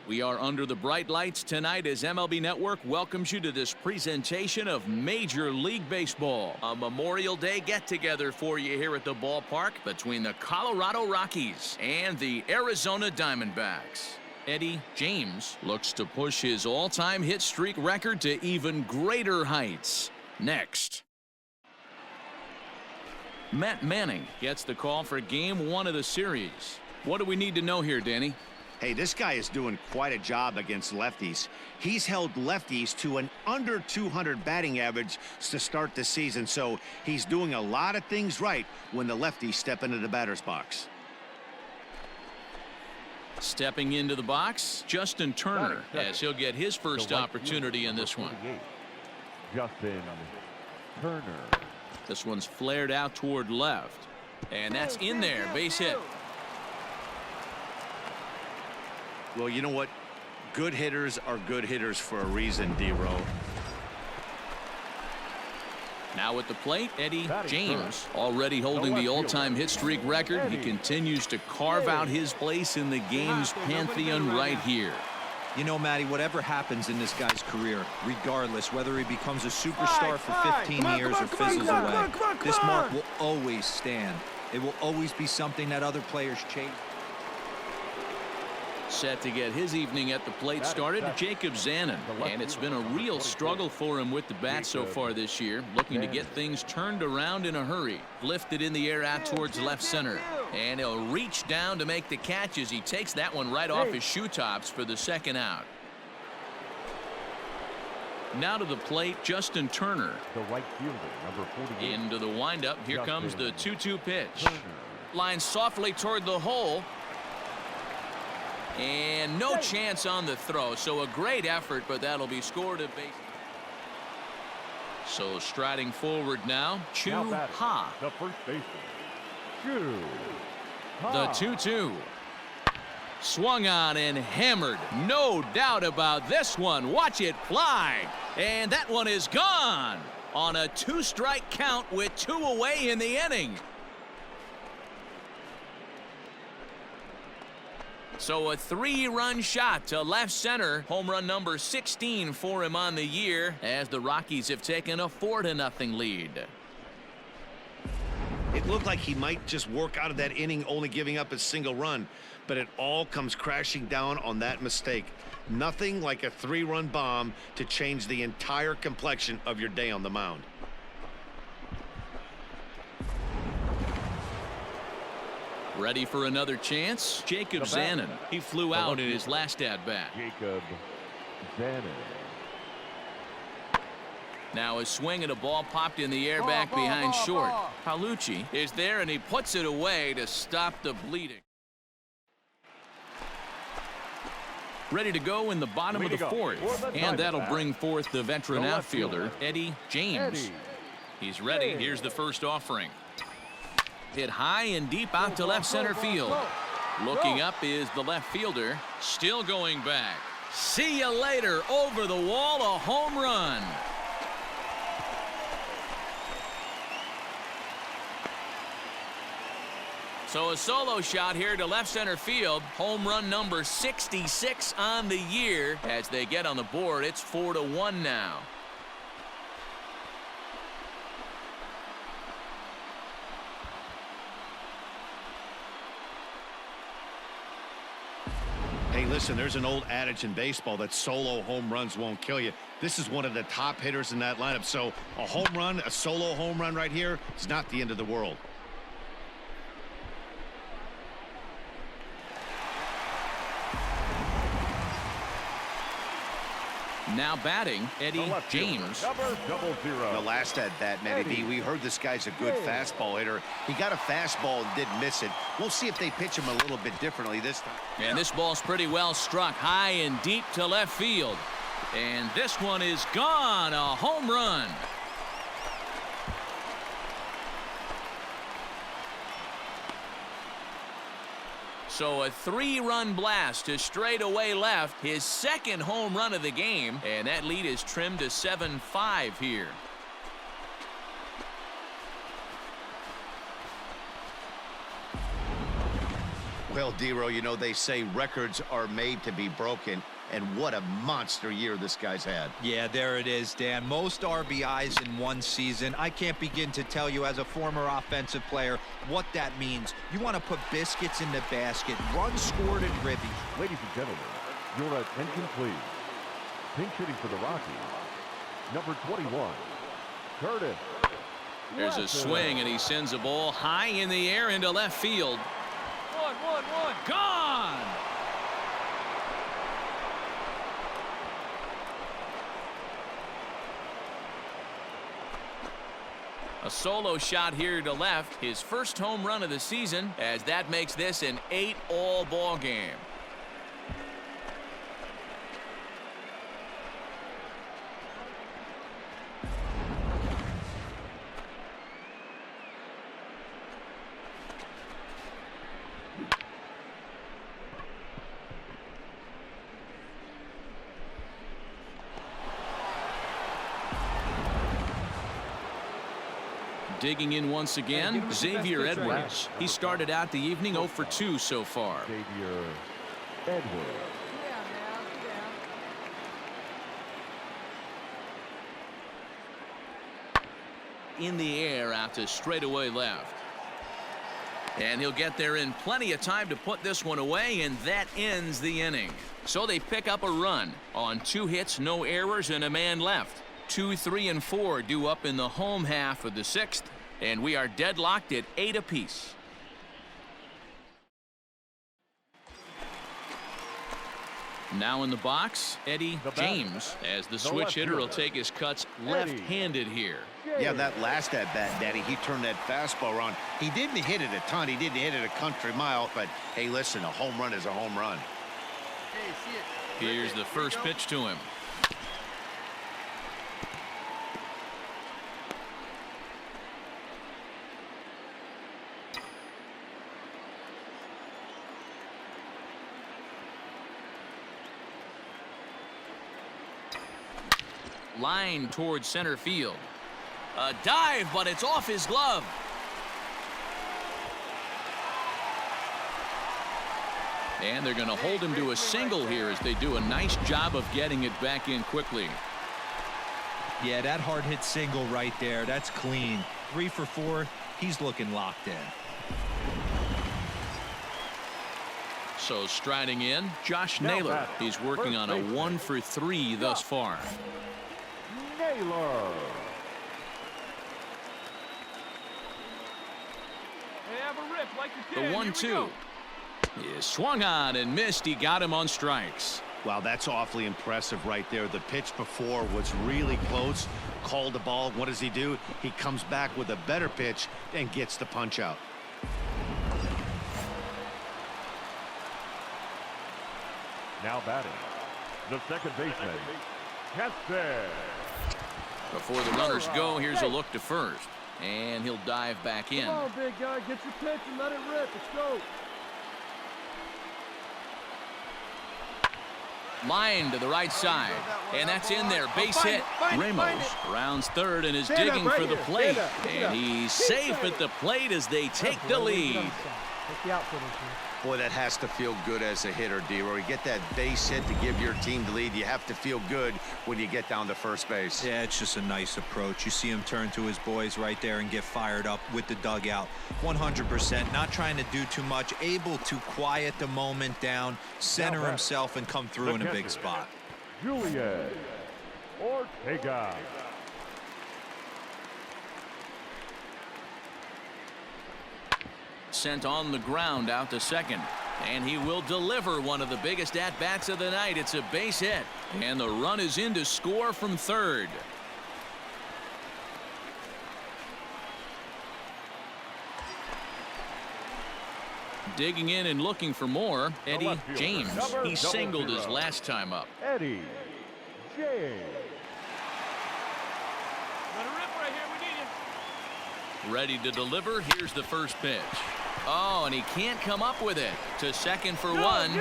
We are under the bright lights tonight as MLB Network welcomes you to this presentation of Major League Baseball. A Memorial Day get-together for you here at the ballpark between the Colorado Rockies and the Arizona Diamondbacks. Eddie James looks to push his all-time hit streak record to even greater heights. Next. Matt Manning gets the call for Game 1 of the series. What do we need to know here, Danny? Hey, this guy is doing quite a job against lefties. He's held lefties to an under 200 batting average to start the season, so he's doing a lot of things right when the lefties step into the batter's box. Stepping into the box, Justin Turner, as he'll get his first opportunity in this one. Justin Turner. This one's flared out toward left, and that's in there, base hit. Well, you know what? Good hitters are good hitters for a reason, D-Row. Now at the plate, Eddie James, already holding the all-time hit streak record. He continues to carve out his place in the game's pantheon right here. You know, Matty, whatever happens in this guy's career, regardless whether he becomes a superstar for 15 years or fizzles away, this mark will always stand. It will always be something that other players chase. Set to get his evening at the plate started, Jacob Zanen. And it's been a real struggle for him with the bat so far this year. Looking to get things turned around in a hurry. Lifted in the air out towards left center. And he'll reach down to make the catch as he takes that one right off his shoe tops for the second out. Now to the plate, Justin Turner. The right fielder, number 48. Into the windup. Here comes the 2-2 pitch. Line softly toward the hole. And no chance on the throw, so a great effort, but that'll be scored at base. So striding forward now, Chu Ha. The first baseman, Chu Ha. The 2-2. Swung on and hammered. No doubt about this one. Watch it fly. And that one is gone on a 2-strike count with 2 away in the inning. So a 3-run shot to left center. Home run number 16 for him on the year as the Rockies have taken a 4-0 lead. It looked like he might just work out of that inning only giving up a single run, but it all comes crashing down on that mistake. Nothing like a 3-run bomb to change the entire complexion of your day on the mound. Ready for another chance? Jacob Zanen. He flew out in his last at-bat. Jacob Zanen. Now a swing and a ball popped in the air back behind short. Palucci is there and he puts it away to stop the bleeding. Ready to go in the bottom of the fourth. And that'll bring forth the veteran outfielder, Eddie James. He's ready. Here's the first offering. Hit high and deep out to left center field. Looking up is the left fielder. Still going back. See you later. Over the wall, a home run. So a solo shot here to left center field. Home run number 66 on the year. As they get on the board, it's 4-1 now. Hey, listen, there's an old adage in baseball that solo home runs won't kill you. This is one of the top hitters in that lineup, so a home run, a solo home run right here, is not the end of the world. Now batting, Eddie James. The last at bat, Matty B, we heard this guy's a good fastball hitter. He got a fastball and didn't miss it. We'll see if they pitch him a little bit differently this time. And this ball's pretty well struck high and deep to left field. And this one is gone, a home run. So a 3-run blast to straightaway left, his second home run of the game, and that lead is trimmed to 7-5 here. Well, Well, Dero, you know, they say records are made to be broken, and what a monster year this guy's had. Yeah, there it is, Dan. Most RBIs in one season. I can't begin to tell you as a former offensive player what that means. You want to put biscuits in the basket, runs scored and ribby. Ladies and gentlemen, your attention please. Pinch hitting for the Rockies, number 21, Curtis. There's a swing, and he sends a ball high in the air into left field. One. Gone! A solo shot here to left, his first home run of the season, as that makes this an 8-all ball game. Digging in once again, Xavier Edwards. He started out the evening 0 for 2 so far. Xavier Edwards. In the air out to straightaway left. And he'll get there in plenty of time to put this one away, and that ends the inning. So they pick up a run on 2 hits, no errors, and a man left. 2, 3, and 4 due up in the home half of the 6th, and we are deadlocked at 8 apiece. Now in the box, Eddie James, as the switch hitter will take his cuts left-handed here. Yeah, that last at-bat, Daddy, he turned that fastball around. He didn't hit it a ton. He didn't hit it a country mile, but hey, listen, a home run is a home run. Here's the first pitch to him. Line towards center field. A dive, but it's off his glove. And they're going to hold him to a single here as they do a nice job of getting it back in quickly. Yeah, that hard hit single right there. That's clean. 3 for 4. He's looking locked in. So striding in, Josh Naylor. He's working on a 1 for 3 thus far. Naylor. The 1-2 is swung on and missed. He got him on strikes. Wow, that's awfully impressive right there. The pitch before was really close. Called the ball. What does he do? He comes back with a better pitch and gets the punch out. Now batting, the second baseman, Chapter. Before the runners go, here's a look to first. And he'll dive back in. Come on, big guy. Get your pitch and let it rip. Let's go. Line to the right side. And that's in there. Base hit. Ramos rounds third and is digging for the plate. And he's safe at the plate as they take the lead. Boy, that has to feel good as a hitter, Dero. You get that base hit to give your team the lead. You have to feel good when you get down to first base. Yeah, it's just a nice approach. You see him turn to his boys right there and get fired up with the dugout. 100%, not trying to do too much, able to quiet the moment down, center himself, and come through in a big spot. Julian Ortega. Sent on the ground out to second, and he will deliver one of the biggest at-bats of the night. It's a base hit, and the run is in to score from third. Digging in and looking for more, Eddie James. He singled his last time up. Eddie James. Ready to deliver. Here's the first pitch. Oh, and he can't come up with it. To second for one.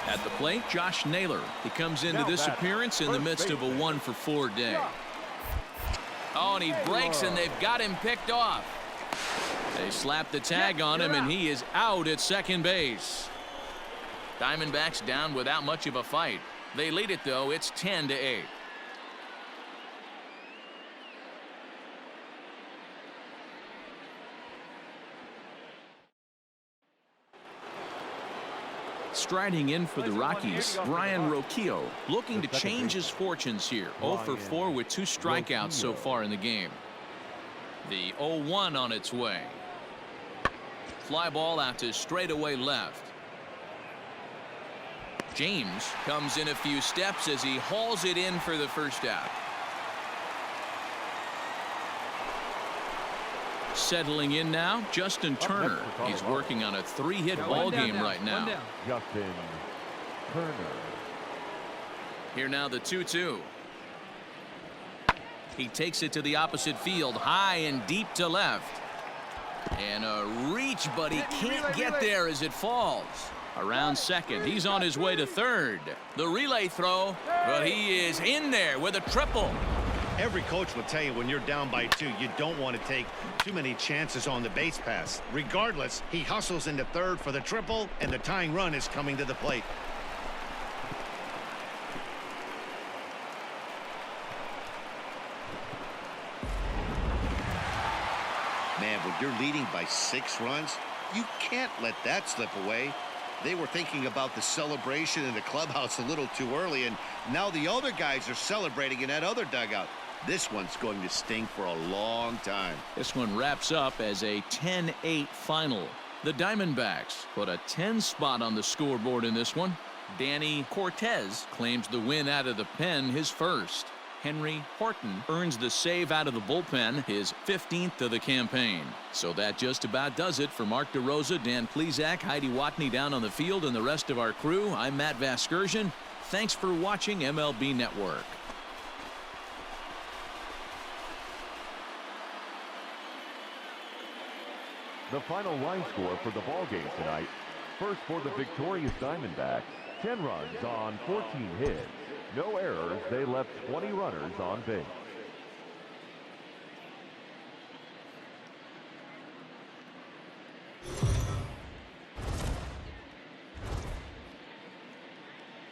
At the plate, Josh Naylor. He comes into this appearance in the midst of a 1 for 4 day. Oh, and he breaks, and they've got him picked off. They slap the tag on him, and he is out at second base. Diamondbacks down without much of a fight. They lead it, though. It's 10-8. Striding in for the Rockies, Brian Rocchio, looking to change his fortunes here. 0 for 4 with 2 strikeouts so far in the game. The 0-1 on its way. Fly ball out to straightaway left. James comes in a few steps as he hauls it in for the first out. Settling in now, Justin Turner. He's working on a 3-hit ball game right now. Justin Turner. Here now the 2-2. He takes it to the opposite field, high and deep to left. And a reach, but he can't get there as it falls. Around second, he's on his way to third. The relay throw, but he is in there with a triple. Every coach will tell you when you're down by 2, you don't want to take too many chances on the base pass. Regardless, he hustles into third for the triple, and the tying run is coming to the plate. Man, when you're leading by 6 runs, you can't let that slip away. They were thinking about the celebration in the clubhouse a little too early, and now the other guys are celebrating in that other dugout. This one's going to sting for a long time. This one wraps up as a 10-8 final. The Diamondbacks put a 10 spot on the scoreboard in this one. Danny Cortez claims the win out of the pen, his first. Henry Horton earns the save out of the bullpen, his 15th of the campaign. So that just about does it for Mark DeRosa, Dan Plesac, Heidi Watney down on the field, and the rest of our crew. I'm Matt Vasgersian. Thanks for watching MLB Network. The final line score for the ball game tonight. First for the victorious Diamondbacks, 10 runs on 14 hits. No errors. They left 20 runners on base.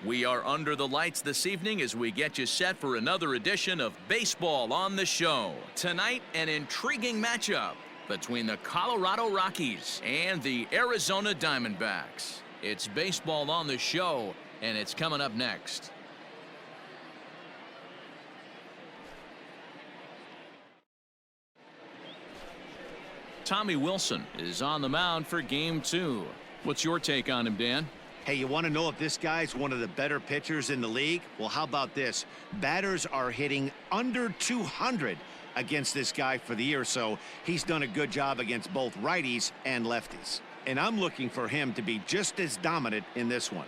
We are under the lights this evening as we get you set for another edition of Baseball on the Show. Tonight, an intriguing matchup between the Colorado Rockies and the Arizona Diamondbacks. It's Baseball on the Show, and it's coming up next. Tommy Wilson is on the mound for Game 2. What's your take on him, Dan? Hey, you want to know if this guy's one of the better pitchers in the league? Well, how about this? Batters are hitting under 200 against this guy for the year, so he's done a good job against both righties and lefties. And I'm looking for him to be just as dominant in this one.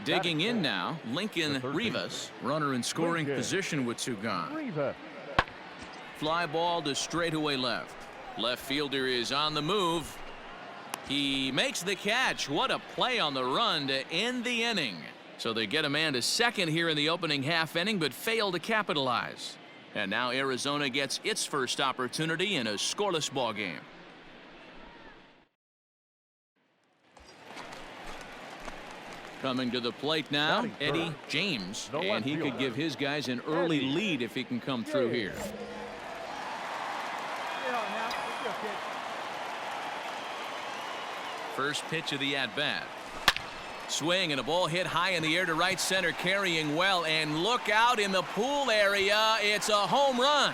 Digging in now, Lincoln Rivas, runner in scoring position with 2 gone. Fly ball to straightaway left. Left fielder is on the move. He makes the catch. What a play on the run to end the inning. So they get a man to second here in the opening half inning, but fail to capitalize. And now Arizona gets its first opportunity in a scoreless ball game. Coming to the plate now, Eddie James, and he could give his guys an early lead if he can come through here. First pitch of the at-bat. Swing and a ball hit high in the air to right center, carrying well, and look out in the pool area. It's a home run.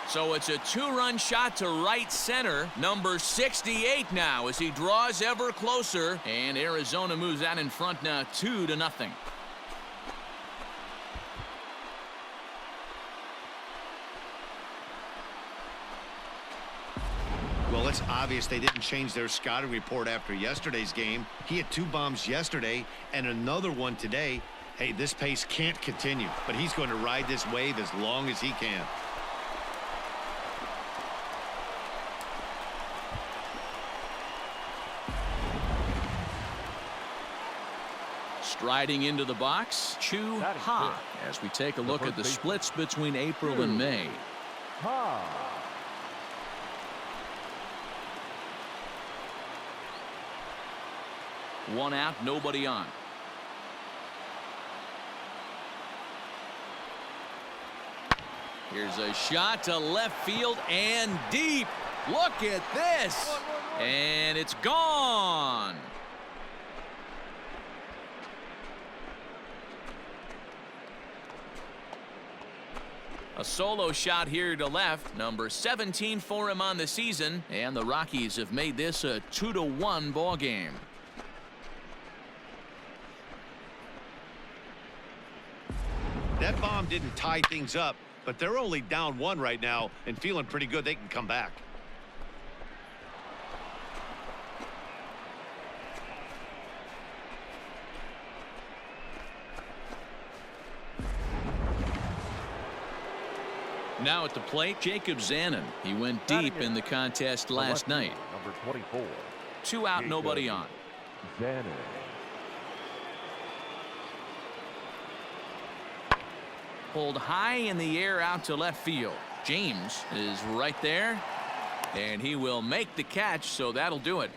So it's a 2-run shot to right center, number 68 now as he draws ever closer, and Arizona moves out in front now 2-0. Well, it's obvious they didn't change their scouting report after yesterday's game. He had 2 bombs yesterday and another one today. Hey, this pace can't continue, but he's going to ride this wave as long as he can. Striding into the box, Chu Ha, as we take a look at the splits between April and May. One out, nobody on. Here's a shot to left field and deep. Look at this. And it's gone. A solo shot here to left, number 17 for him on the season, and the Rockies have made this a 2-1 ball game. That bomb didn't tie things up, but they're only down 1 right now and feeling pretty good they can come back. Now at the plate, Jacob Zanen. He went deep in the contest last night. Number 24. 2 out, nobody on. Zanen. Pulled high in the air out to left field. James is right there, and he will make the catch, so that'll do it.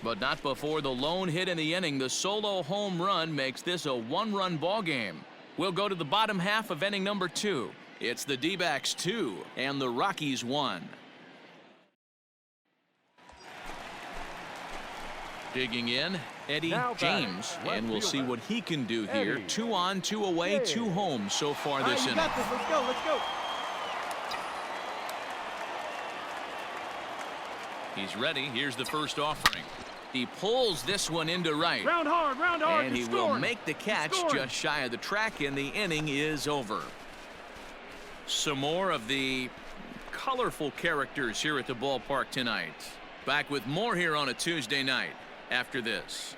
But not before the lone hit in the inning. The solo home run makes this a 1-run ball game. We'll go to the bottom half of inning number 2. It's the D-backs 2 and the Rockies 1. Digging in, Eddie James, and we'll see what he can do here. 2 on, 2 away, 2 home so far this inning. Got this. Let's go. Let's go. He's ready. Here's the first offering. He pulls this one into right. Round hard, and he will make the catch just shy of the track, and the inning is over. Some more of the colorful characters here at the ballpark tonight. Back with more here on a Tuesday night after this.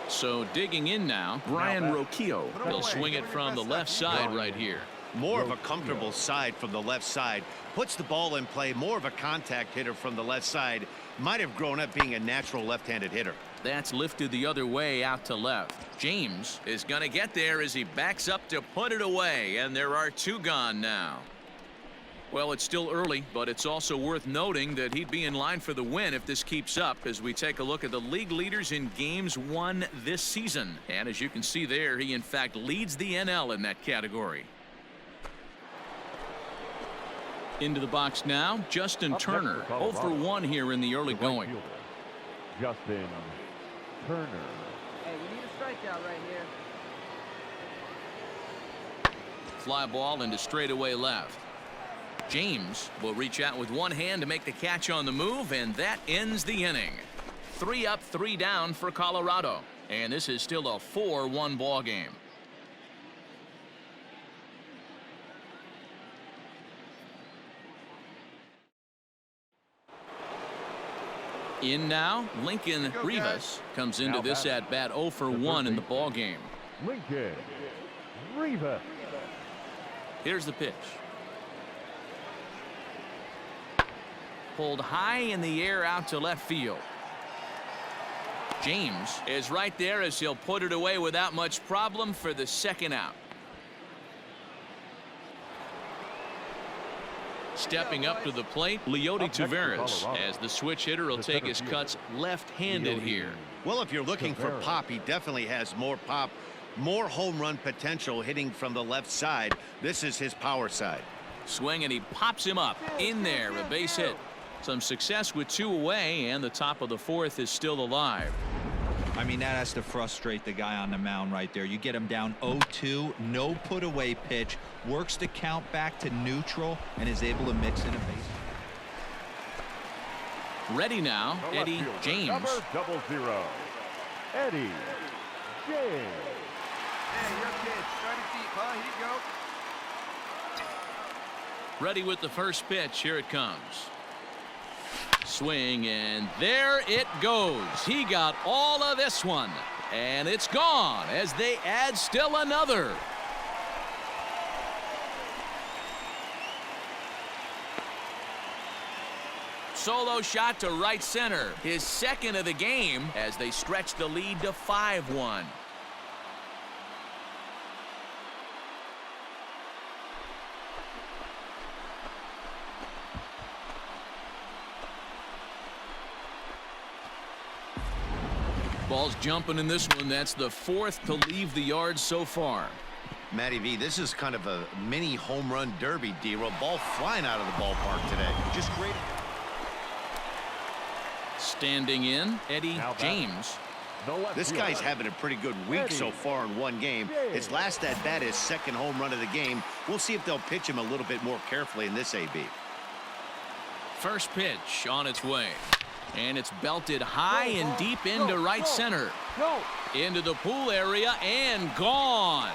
So digging in now, Brian Rocchio. He'll swing it from the left side right here. More of a comfortable side from the left side. Puts the ball in play. More of a contact hitter from the left side. Might have grown up being a natural left-handed hitter. That's lifted the other way out to left. James is going to get there as he backs up to put it away, and there are 2 gone now. Well, it's still early, but it's also worth noting that he'd be in line for the win if this keeps up as we take a look at the league leaders in games won this season. And as you can see there, he in fact leads the NL in that category. Into the box now, Justin Turner. 0 for 1 here in the early going. Justin Turner. Hey, we need a strikeout right here. Fly ball into straightaway left. James will reach out with one hand to make the catch on the move, and that ends the inning. 3 up, 3 down for Colorado, and this is still a 4-1 ball game. In now, Lincoln Rivas comes into this at bat 0 for 1 in the ball game. Lincoln Rivas. Here's the pitch. Pulled high in the air out to left field. James is right there as he'll put it away without much problem for the 2nd out. Stepping up to the plate, Leody Taveras, as the switch hitter will take his cuts left-handed here. Well, if you're looking for pop, he definitely has more pop, more home run potential hitting from the left side. This is his power side. Swing, and he pops him up in there, a base hit. Some success with 2 away, and the top of the 4th is still alive. I mean, that has to frustrate the guy on the mound right there. You get him down 0-2, no put away pitch, works the count back to neutral, and is able to mix in a base. Ready now, Eddie James. Number 00, Eddie James. Hey, your kid, strike it deep, huh? Here you go. Ready with the first pitch. Here it comes. Swing, and there it goes. He got all of this one, and it's gone as they add still another. solo shot to right center. His second of the game as they stretch the lead to 5-1. Ball's jumping in this one. That's the fourth to leave the yard so far. Matty V, this is kind of a mini home run derby, D-Roll. Ball flying out of the ballpark today. Just great. Standing in, Eddie James. This guy's having a pretty good week so far in one game. His last at bat, his second home run of the game. We'll see if they'll pitch him a little bit more carefully in this AB. First pitch on its way. And it's belted high and deep into right center. Into the pool area and gone.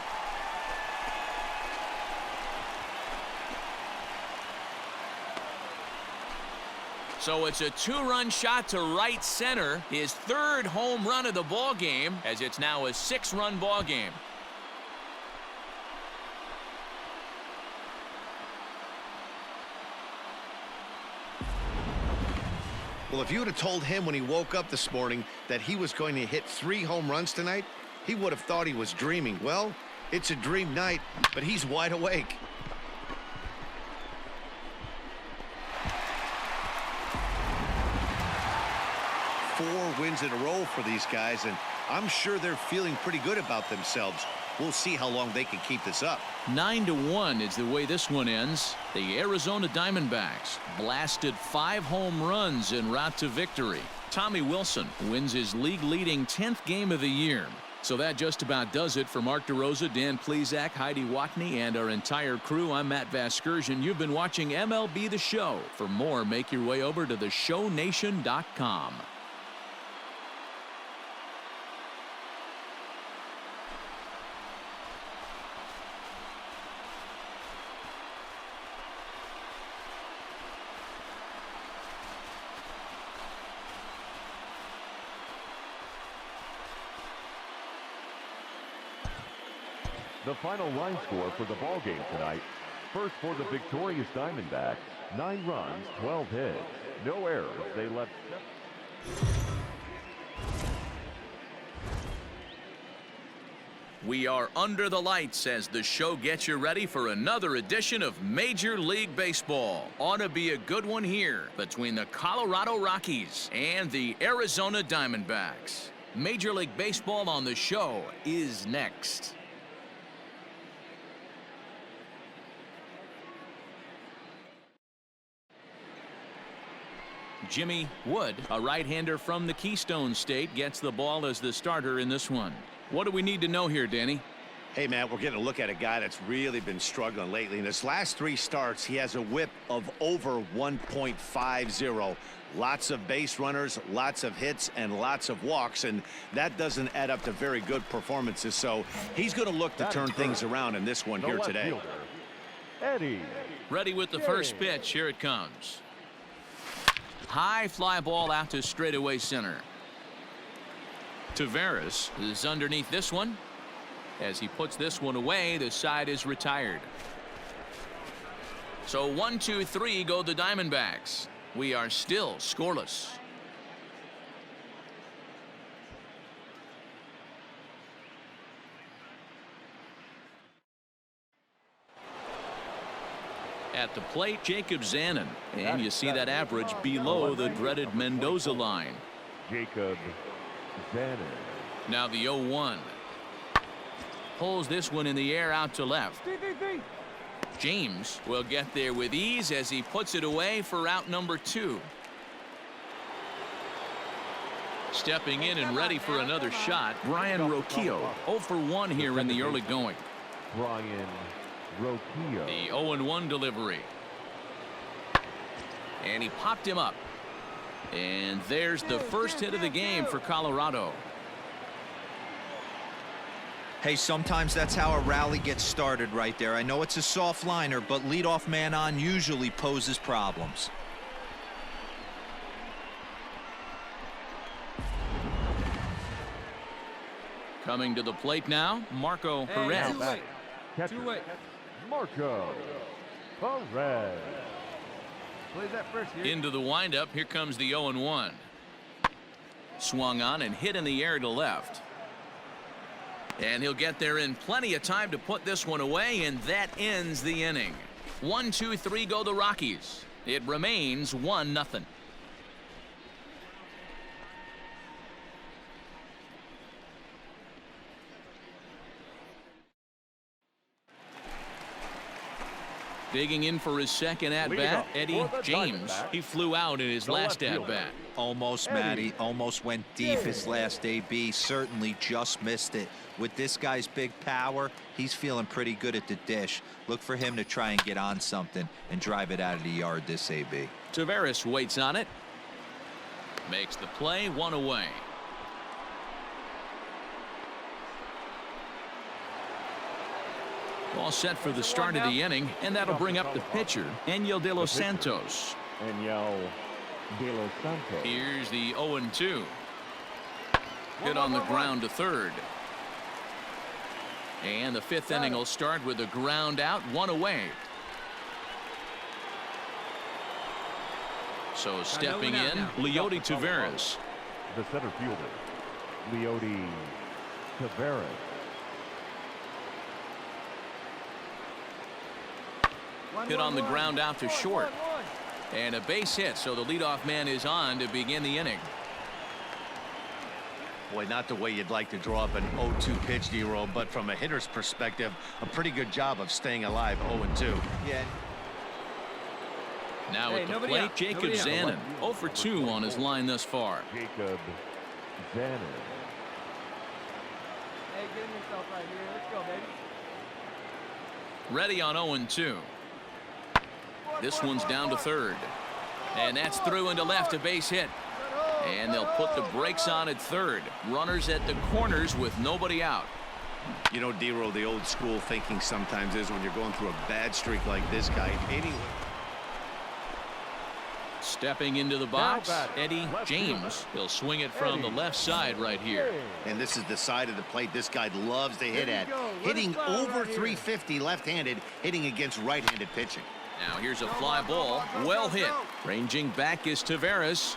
So it's a two-run shot to right center. His third home run of the ball game, as it's now a 6-run ball game. Well, if you would have told him when he woke up this morning that he was going to hit 3 home runs tonight, he would have thought he was dreaming. Well, it's a dream night, but he's wide awake. Four wins in a row for these guys, and I'm sure they're feeling pretty good about themselves. We'll see how long they can keep this up. 9-1 is the way this one ends. The Arizona Diamondbacks blasted 5 home runs en route to victory. Tommy Wilson wins his league-leading 10th game of the year. So that just about does it for Mark DeRosa, Dan Plesac, Heidi Watney, and our entire crew. I'm Matt Vasgersian. You've been watching MLB The Show. For more, make your way over to theshownation.com. The final line score for the ball game tonight. First for the victorious Diamondbacks, 9 runs, 12 hits, no errors. They left. We are under the lights as the show gets you ready for another edition of Major League Baseball. Ought to be a good one here between the Colorado Rockies and the Arizona Diamondbacks. Major League Baseball on the show is next. Jimmy Wood, a right-hander from the Keystone State, gets the ball as the starter in this one. What do we need to know here, Danny? Hey, Matt, we're getting a look at a guy that's really been struggling lately. In his last 3 starts, he has a whip of over 1.50. Lots of base runners, lots of hits, and lots of walks, and that doesn't add up to very good performances. So he's going to look to turn things around in this one here today. Eddie. Ready with the first pitch. Here it comes. High fly ball out to straightaway center. Torres is underneath this one. As he puts this one away, the side is retired. So 1, 2, 3 go the Diamondbacks. We are still scoreless. At the plate, Jacob Zanen. And you see that average below the dreaded Mendoza line. Jacob Zanen. Now the 0-1. Pulls this one in the air out to left. James will get there with ease as he puts it away for out number 2. Stepping in and ready for another shot, Brian Rocchio. 0 for 1 here in the early going. Brian Rocchio. The 0-1 delivery. And he popped him up. And there's the first hit of the game for Colorado. Hey, sometimes that's how a rally gets started right there. I know it's a soft liner, but leadoff man on usually poses problems. Coming to the plate now, Marco Perez. Catcher, Marco Perez. Plays that first here. Into the windup. Here comes the 0-1. Swung on and hit in the air to left. And he'll get there in plenty of time to put this one away, and that ends the inning. 1-2-3 go the Rockies. It remains 1-0. Digging in for his second at-bat, Eddie James. He flew out in his last at-bat. Almost, Matty. Almost went deep his last AB. Certainly just missed it. With this guy's big power, he's feeling pretty good at the dish. Look for him to try and get on something and drive it out of the yard this AB. Torres waits on it. Makes the play, one away. All set for the start of the inning, and that'll bring up the pitcher, Angel de los Santos. Angel de los Santos. Here's the 0-2. Hit on the ground to third. And the fifth inning will start with a ground out, one away. So stepping in, Leody Taveras. The center fielder, Leody Taveras. Hit on the ground out to short. And a base hit, so the leadoff man is on to begin the inning. Boy, not the way you'd like to draw up an 0-2 pitch, D-roll, but from a hitter's perspective, a pretty good job of staying alive. 0-2. Yeah. Now at the plate, Jacob Zanen. 0 for 2 on his line thus far. Jacob Zanen. Hey, get in yourself right here. Let's go, baby. Ready on 0-2. This one's down to third. And that's through into left, a base hit. And they'll put the brakes on at third. Runners at the corners with nobody out. You know, D-roll, the old school thinking sometimes is when you're going through a bad streak like this guy. Stepping into the box, Eddie James. He'll swing it from the left side right here. And this is the side of the plate this guy loves to hit at. Hitting over 350 left-handed, hitting against right-handed pitching. Now here's a fly ball, well hit. Ranging back is Taveras.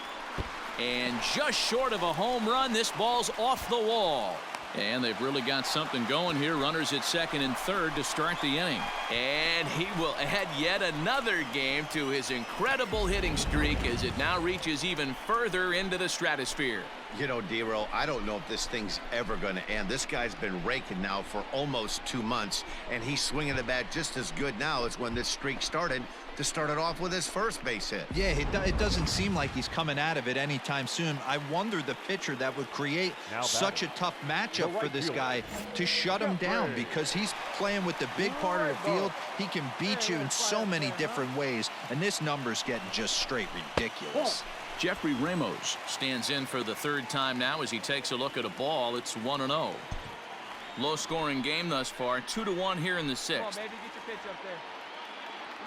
And just short of a home run, this ball's off the wall. And they've really got something going here. Runners at second and third to start the inning. And he will add yet another game to his incredible hitting streak as it now reaches even further into the stratosphere. You know, D-roll, I don't know if this thing's ever going to end. This guy's been raking now for almost 2 months, and he's swinging the bat just as good now as when this streak started, to start it off with his first base hit. Yeah, it doesn't seem like he's coming out of it anytime soon. I wonder the pitcher that would create such a tough matchup for this guy to shut him down, because he's playing with the big part of the field. He can beat you in so many different ways, and this number's getting just straight ridiculous. Jeffrey Ramos stands in for the third time now as he takes a look at a ball. It's 1-0. Low-scoring game thus far, 2-1 here in the sixth. Come on, baby, get your pitch up there.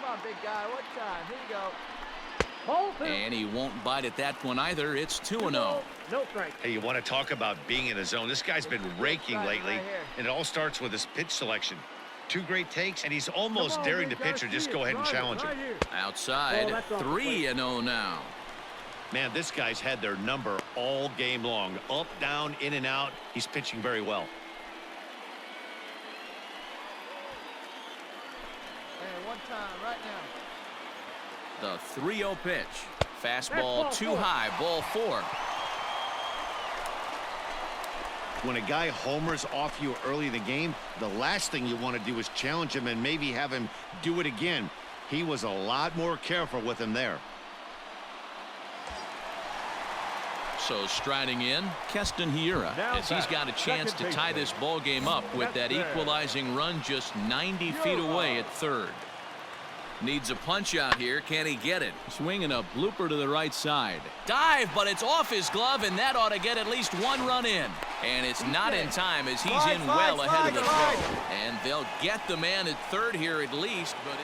Come on, big guy. One time. Here you go. And he won't bite at that one either. It's 2-0. No strike. Hey, you want to talk about being in a zone? This guy's been raking lately, and it all starts with his pitch selection. 2 great takes, and he's almost daring the pitcher just go ahead and challenge him. Outside, 3-0 now. Man, this guy's had their number all game long. Up, down, in and out. He's pitching very well. Hey, one time, right now. The 3-0 pitch. Fastball too high, ball 4. When a guy homers off you early in the game, the last thing you want to do is challenge him and maybe have him do it again. He was a lot more careful with him there. So striding in, Keston Hiura, as he's got a chance to tie this ball game up with that equalizing run just 90 feet away at third. Needs a punch out here. Can he get it? Swinging a blooper to the right side. Dive, but it's off his glove, and that ought to get at least 1 run in. And it's not in time as he's in well ahead of the throw. And they'll get the man at third here at least, but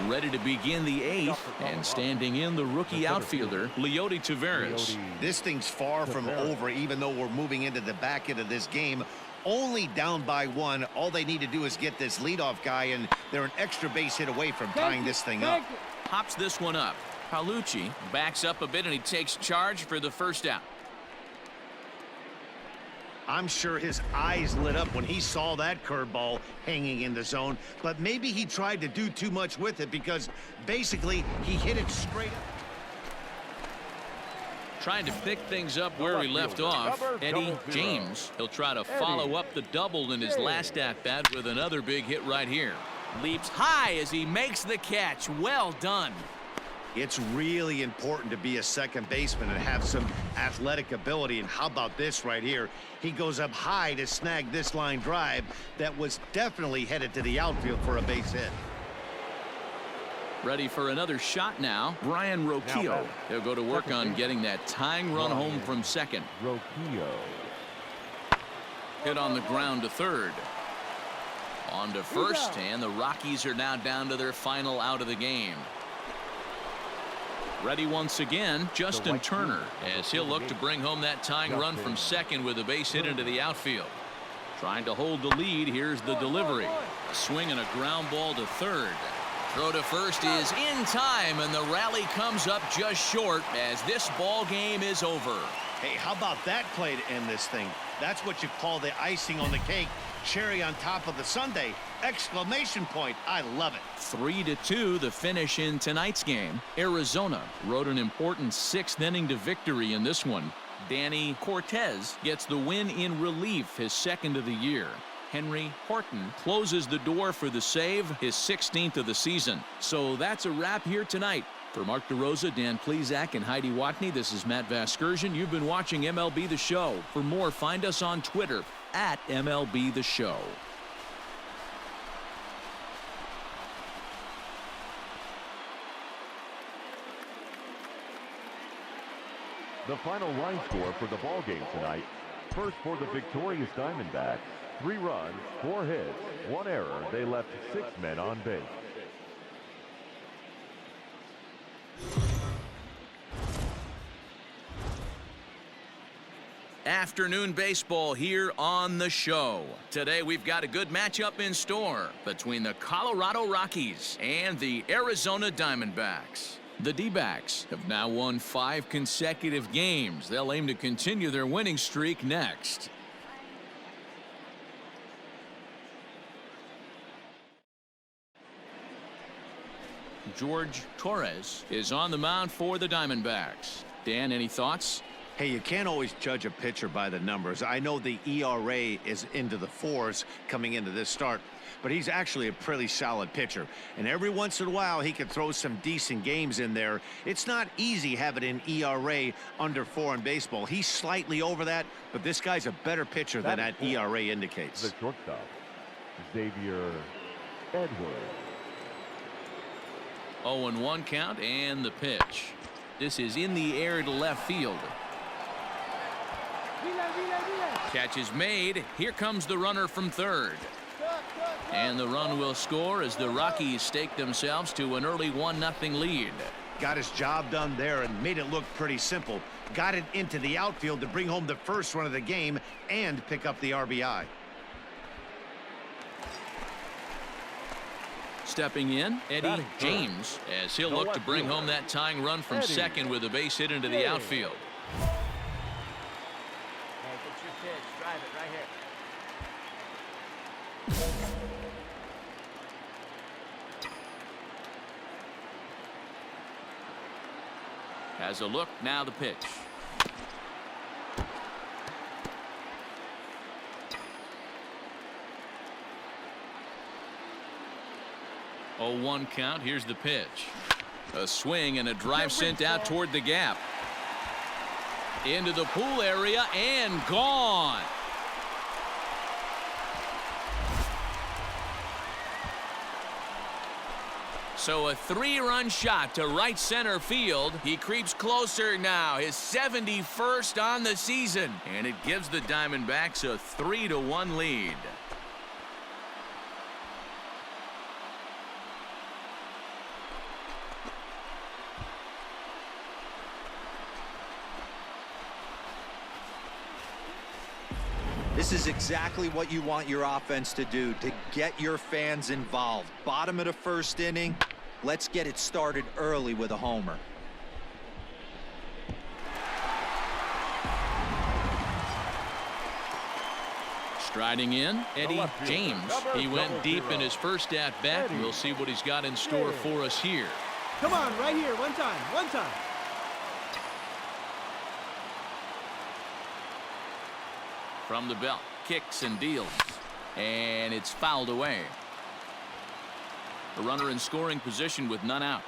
ready to begin the 8th, and standing in the rookie outfielder, Leody Taveras. This thing's far from over, even though we're moving into the back end of this game. only down by 1. All they need to do is get this leadoff guy, and they're an extra base hit away from tying this thing up. Pops this one up. Palucci backs up a bit, and he takes charge for the first out. I'm sure his eyes lit up when he saw that curveball hanging in the zone, but maybe he tried to do too much with it because basically he hit it straight up. Trying to pick things up where we left off, Eddie James. He'll try to follow up the double in his last at-bat with another big hit right here. Leaps high as he makes the catch. Well done. It's really important to be a second baseman and have some athletic ability. And how about this right here? He goes up high to snag this line drive that was definitely headed to the outfield for a base hit. Ready for another shot now. Brian Rocchio. He'll go to work on getting that tying run home from second. Rocchio. Hit on the ground to third. On to first, and the Rockies are now down to their final out of the game. Ready once again, Justin Turner, as he'll look to bring home that tying run from second with a base hit into the outfield. Trying to hold the lead. Here's the delivery. A swing and a ground ball to third. Throw to first is in time, and the rally comes up just short as this ball game is over. Hey, how about that play to end this thing? That's what you call the icing on the cake. Cherry on top of the sundae. Exclamation point. I love it. 3-2 the finish in tonight's game. Arizona rode an important 6th inning to victory in this one. Danny Cortez gets the win in relief, his 2nd of the year. Henry Horton closes the door for the save, his 16th of the season. So that's a wrap here tonight. For Mark DeRosa, Dan Plesac, and Heidi Watney, this is Matt Vasgersian. You've been watching MLB The Show. For more, find us on Twitter at MLB The Show. The final line score for the ball game tonight. First for the victorious Diamondbacks. 3 runs, 4 hits, 1 error. They left 6 men on base. Afternoon baseball here on the show. Today we've got a good matchup in store between the Colorado Rockies and the Arizona Diamondbacks. The D-backs have now won 5 consecutive games. They'll aim to continue their winning streak next. George Torres is on the mound for the Diamondbacks. Dan, any thoughts? Hey, you can't always judge a pitcher by the numbers. I know the ERA is into the 4s coming into this start, but he's actually a pretty solid pitcher. And every once in a while, he can throw some decent games in there. It's not easy having an ERA under 4 in baseball. He's slightly over that, but this guy's a better pitcher than that ERA indicates. The shortstop, Xavier Edwards. 0-1 count and the pitch. This is in the air to left field. Catch is made. Here comes the runner from third. And the run will score as the Rockies stake themselves to an early 1-0 lead. Got his job done there and made it look pretty simple. Got it into the outfield to bring home the first run of the game and pick up the RBI. Stepping in, Eddie James, as he'll look to bring home that tying run from second with a base hit into the outfield. Hey, get your pitch. Drive it right here. Has a look, now the pitch. Oh, 1 count. Here's the pitch. A swing and a drive sent out toward the gap. Into the pool area and gone. So a 3-run shot to right center field. He creeps closer now, his 71st on the season, and it gives the Diamondbacks a 3-1 lead. This is exactly what you want your offense to do, to get your fans involved. Bottom of the first inning, let's get it started early with a homer. Striding in, Eddie James. He went deep in his first at-bat. We'll see what he's got in store for us here. Come on, right here, one time, one time. From the belt, kicks and deals. And it's fouled away. A runner in scoring position with none out.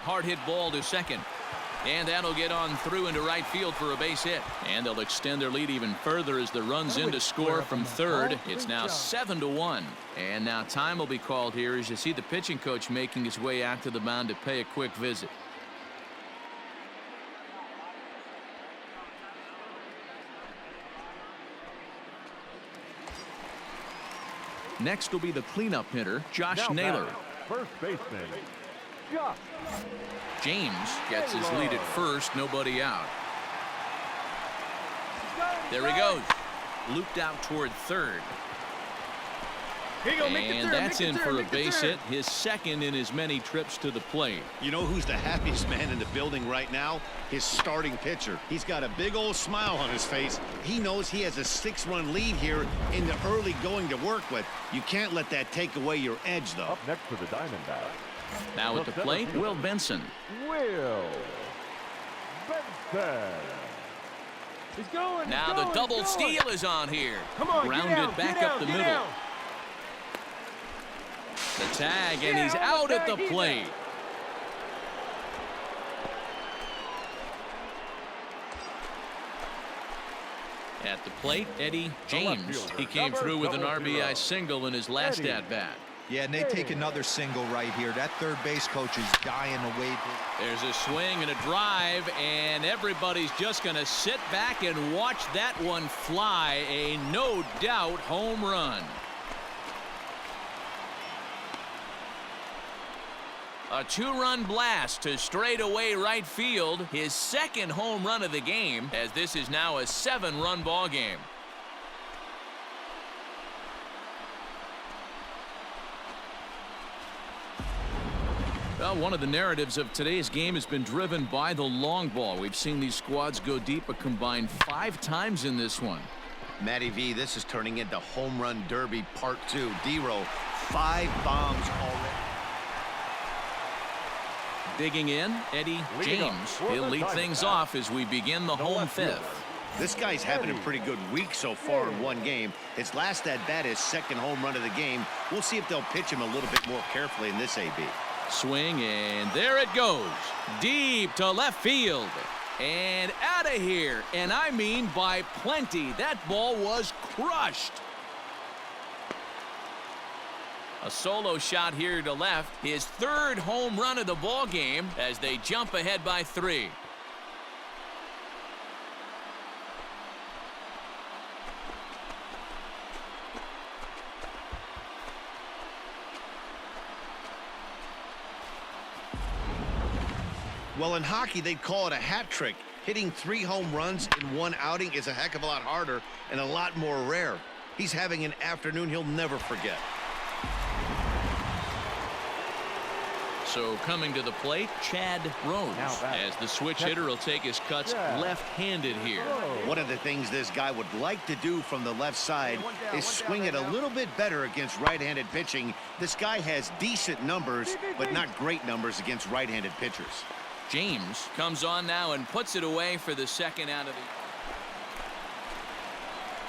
Hard hit ball to second. And that'll get on through into right field for a base hit. And they'll extend their lead even further as the run's in to score from third. It's now 7-1. And now time will be called here as you see the pitching coach making his way out to the mound to pay a quick visit. Next will be the cleanup hitter, Josh Naylor. First baseman, Josh. James gets his lead at first, nobody out. There he goes. Looped out toward third. And that's in for a base hit, his second in as many trips to the plate. You know who's the happiest man in the building right now? His starting pitcher. He's got a big old smile on his face. He knows he has a 6-run lead here in the early going to work with. You can't let that take away your edge, though. Up next for the Diamondbacks. Now at the plate, Will Benson. Will Benson. He's going. Now the double steal is on here. Come on, grounded back up the middle. The tag, and he's out at the plate. At the plate, Eddie James. He came through with an RBI single in his last at-bat. Yeah, and they take another single right here. That third base coach is dying to wait. There's a swing and a drive, and everybody's just going to sit back and watch that one fly. A no-doubt home run. A 2-run blast to straightaway right field. His second home run of the game, as this is now a 7-run ball game. Well, one of the narratives of today's game has been driven by the long ball. We've seen these squads go deep a combined 5 times in this one. Matty V, this is turning into Home Run Derby Part 2. D-Row, 5 bombs already. Digging in, Eddie James. He'll lead things off as we begin the home fifth. This guy's having a pretty good week so far in one game. His last at-bat is second home run of the game. We'll see if they'll pitch him a little bit more carefully in this AB. Swing, and there it goes. Deep to left field. And out of here. And I mean by plenty. That ball was crushed. A solo shot here to left. His third home run of the ball game as they jump ahead by 3. Well, in hockey, they'd call it a hat trick. Hitting 3 home runs in one outing is a heck of a lot harder and a lot more rare. He's having an afternoon he'll never forget. So coming to the plate, Chad Rose, as the switch hitter will take his cuts left-handed here. One of the things this guy would like to do from the left side is swing it a little bit better against right-handed pitching. This guy has decent numbers, but not great numbers against right-handed pitchers. James comes on now and puts it away for the second out of the...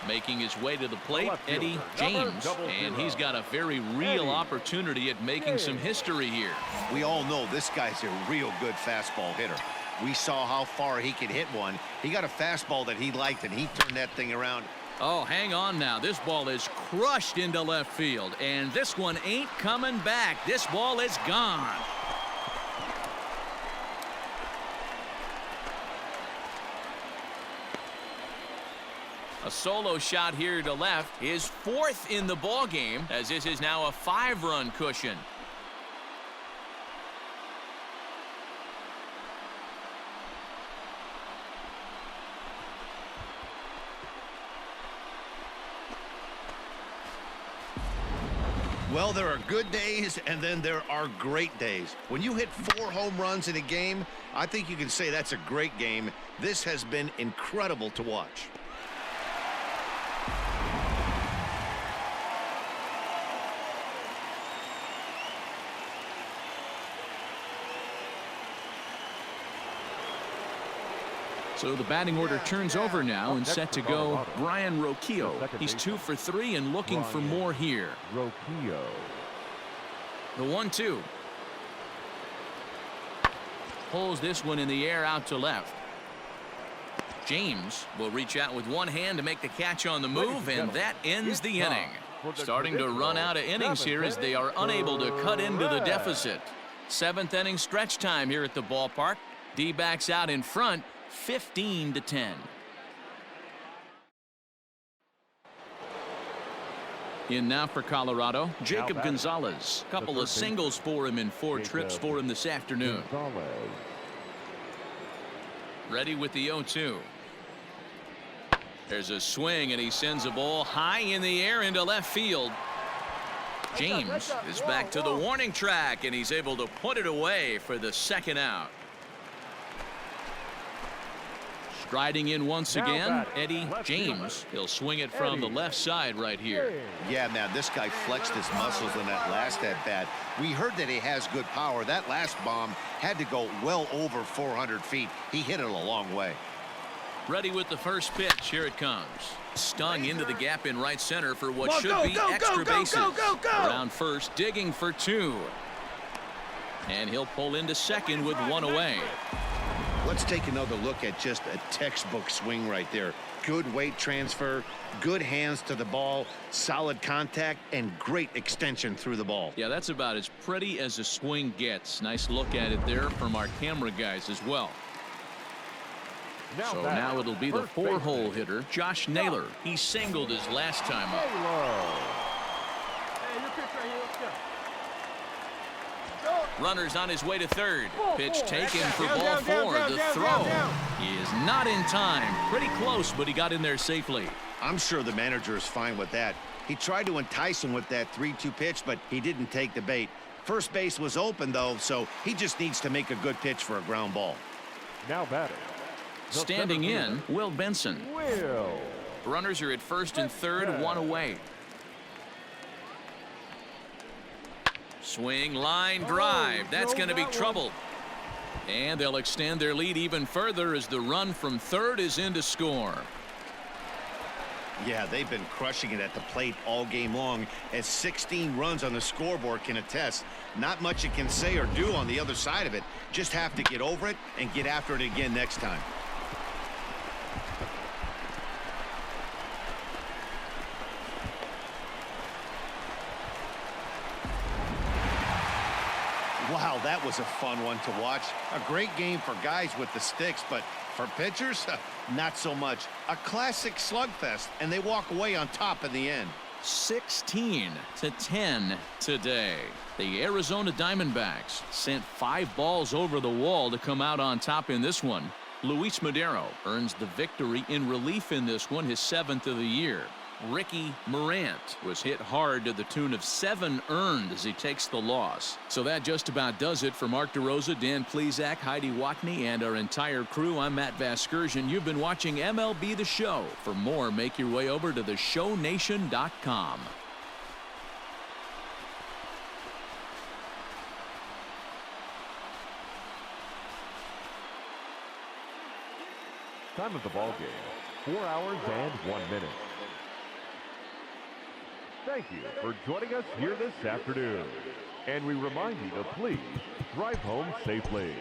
Making his way to the plate, Eddie James, and he's got a very real opportunity at making some history here. We all know this guy's a real good fastball hitter. We saw how far he could hit one. He got a fastball that he liked, and he turned that thing around. Oh, hang on now. This ball is crushed into left field, and this one ain't coming back. This ball is gone. A solo shot here to left, his 4th in the ball game, as this is now a 5-run cushion. Well, there are good days, and then there are great days. When you hit 4 home runs in a game, I think you can say that's a great game. This has been incredible to watch. So the batting order turns over now and set to go Brian Rockies. He's 2 for 3 and looking for more here. Rockies. The 1-2. Pulls this one in the air out to left. James will reach out with one hand to make the catch on the move, and that ends the inning. Starting to run out of innings here as they are unable to cut into the deficit. 7th inning stretch time here at the ballpark. D-backs out in front, 15-10. In now for Colorado, Jacob Gonzalez. Couple of singles for him in 4 trips for him this afternoon. Ready with the 0-2. There's a swing, and he sends a ball high in the air into left field. James is back to the warning track, and he's able to put it away for the 2nd out. Striding in once again, Eddie James. He'll swing it from the left side right here. Yeah, man, this guy flexed his muscles in that last at-bat. We heard that he has good power. That last bomb had to go well over 400 feet. He hit it a long way. Ready with the first pitch. Here it comes. Stung into the gap in right center for what should be extra bases. Around first, digging for 2. And he'll pull into second with 1 away. Let's take another look at just a textbook swing right there. Good weight transfer, good hands to the ball, solid contact, and great extension through the ball. Yeah, that's about as pretty as a swing gets. Nice look at it there from our camera guys as well. So now it'll be the 4-hole hitter, Josh Naylor. He singled his last time up. Hey, your pitch right here. Let's go. Runners on his way to third. Pitch taken for ball 4. The throw is not in time. Pretty close, but he got in there safely. I'm sure the manager is fine with that. He tried to entice him with that 3-2 pitch, but he didn't take the bait. First base was open, though, so he just needs to make a good pitch for a ground ball. Now batting. Standing in, Will Benson. Will. Runners are at first and third, 1 away. Swing, line drive. That's going to be trouble. And they'll extend their lead even further as the run from third is in to score. Yeah, they've been crushing it at the plate all game long, as 16 runs on the scoreboard can attest. Not much you can say or do on the other side of it. Just have to get over it and get after it again next time. Wow, that was a fun one to watch. A great game for guys with the sticks, but for pitchers, not so much. A classic slugfest, and they walk away on top in the end. 16-10 today. The Arizona Diamondbacks sent 5 balls over the wall to come out on top in this one. Luis Madero earns the victory in relief in this one, his 7th of the year. Ricky Morant was hit hard to the tune of 7 earned as he takes the loss. So that just about does it for Mark DeRosa, Dan Plesac, Heidi Watney, and our entire crew. I'm Matt Vasgersian. You've been watching MLB The Show. For more, make your way over to theshownation.com. Time of the ball game, 4 hours and 1 minute. Thank you for joining us here this afternoon. And we remind you to please drive home safely.